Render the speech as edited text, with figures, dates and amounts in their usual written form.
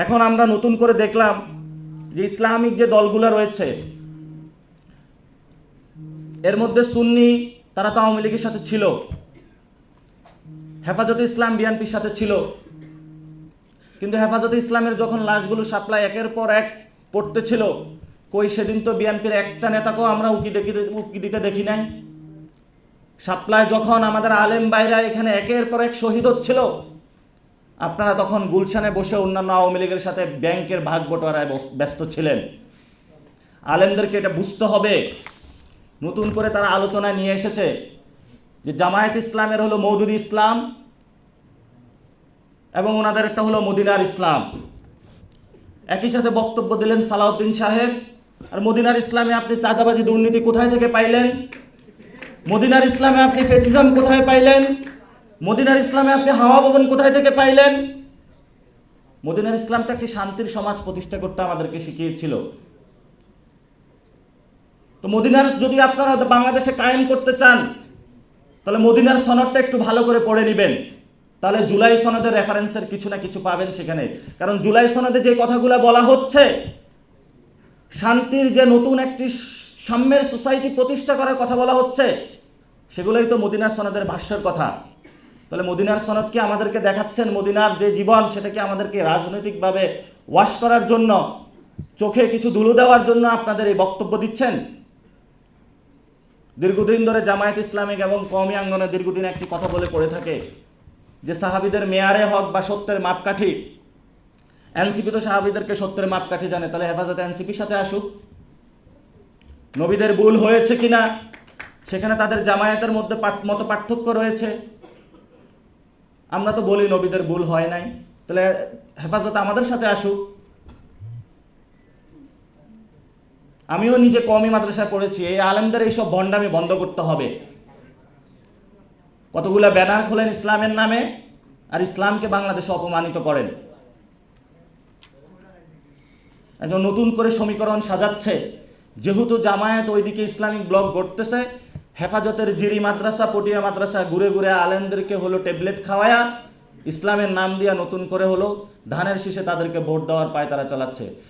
এখন আমরা নতুন করে দেখলাম যে ইসলামিক যে দলগুলো রয়েছে এর মধ্যে সুন্নি তারা তো আওয়ামী লীগের সাথে ছিল, হেফাজতে ইসলাম বিএনপির সাথে ছিল, কিন্তু হেফাজতে ইসলামের যখন লাশগুলো সাপ্লাই একের পর এক পড়তেছিল, কই সেদিন তো বিএনপির একটা নেতাকেও আমরা উকি দিতে দেখি নাই। সাপ্লাই যখন আমাদের আলেম বাইরা এখানে একের পর এক শহীদ হচ্ছিল, আপনারা তখন গুলশানে বসে অন্যান্য আওয়ামী লীগের সাথে ব্যাংকের ভাগ বটোয়ারায় ব্যস্ত ছিলেন। আলেমদেরকে এটা বুঝতে হবে। নতুন করে তারা আলোচনায় নিয়ে এসেছে যে জামায়াত ইসলামের হলো মওদুদি ইসলাম এবং ওনাদের একটা হলো মদিনার ইসলাম। একই সাথে বক্তব্য দিলেন সালাউদ্দিন সাহেব। আর মদিনার ইসলামে আপনি চাঁদাবাজি দুর্নীতি কোথায় থেকে পাইলেন? মদিনার ইসলামে আপনি ফেসিজম কোথায় পাইলেন? মদিনার ইসলামে আপনি হাওয়া ভবন কোথায় থেকে পাইলেন? মদিনার ইসলাম তো একটি শান্তির সমাজ প্রতিষ্ঠা করতে আমাদেরকে শিখিয়েছিল। তো মদিনার যদি আপনারা বাংলাদেশে কায়েম করতে চান, তাহলে মদিনার সনদটা একটু ভালো করে পড়ে নেবেন, তাহলে জুলাই সনদের রেফারেন্সের কিছু না কিছু পাবেন সেখানে। কারণ জুলাই সনদে যে কথাগুলো বলা হচ্ছে, শান্তির যে নতুন একটি সাম্যের সোসাইটি প্রতিষ্ঠা করার কথা বলা হচ্ছে, সেগুলোই তো মদিনার সনদের ভাষ্যের কথা। তাহলে মদিনার সনদ কি আমাদেরকে দেখাচ্ছেন মদিনার যে জীবন সেটাকে আমাদেরকে রাজনৈতিকভাবে ওয়াশ করার জন্য, চোখে কিছু ধুলো দেওয়ার জন্য আপনাদের এই বক্তব্য দিচ্ছেন? দীর্ঘদিন ধরে জামায়াত ইসলামিক এবং কওমি আঙ্গনে দীর্ঘদিন একটি কথা বলে পড়ে থাকে যে সাহাবীদের মেয়ারে হক বা সত্যের মাপকাঠি। এনসিপি তো সাহাবীদেরকে সত্যের মাপকাঠি জানে, তাহলে হেফাজতে এনসিপির সাথে আসুক। নবীদের ভুল হয়েছে কিনা সেখানে তাদের জামায়াতের মধ্যে মত পার্থক্য রয়েছে, আমরা তো বলি নবীদের ভুল হয় নাই, তাহলে হেফাজত আমাদের সাথে আসুক। আমিও নিজে কওমি মাদ্রাসায় পড়েছি। এই আলেমদের এইসব ভণ্ডামি বন্ধ করতে হবে। কতগুলা ব্যানার খোলেন ইসলামের নামে আর ইসলামকে বাংলাদেশে অপমানিত করেন। একজন নতুন করে সমীকরণ সাজাচ্ছে, যেহেতু জামায়াত ওইদিকে ইসলামিক ব্লক গড়তেছে, হেফাজতের জিরি মাদ্রাসা পটিয়া মাদ্রাসা ঘুরে ঘুরে আলেমদেরকে হলো ট্যাবলেট খাওয়ায়া ইসলামের নাম দিয়া নতুন করে হলো ধানের শীষে তাদেরকে ভোট দেওয়ার পায় তারা চালাচ্ছে।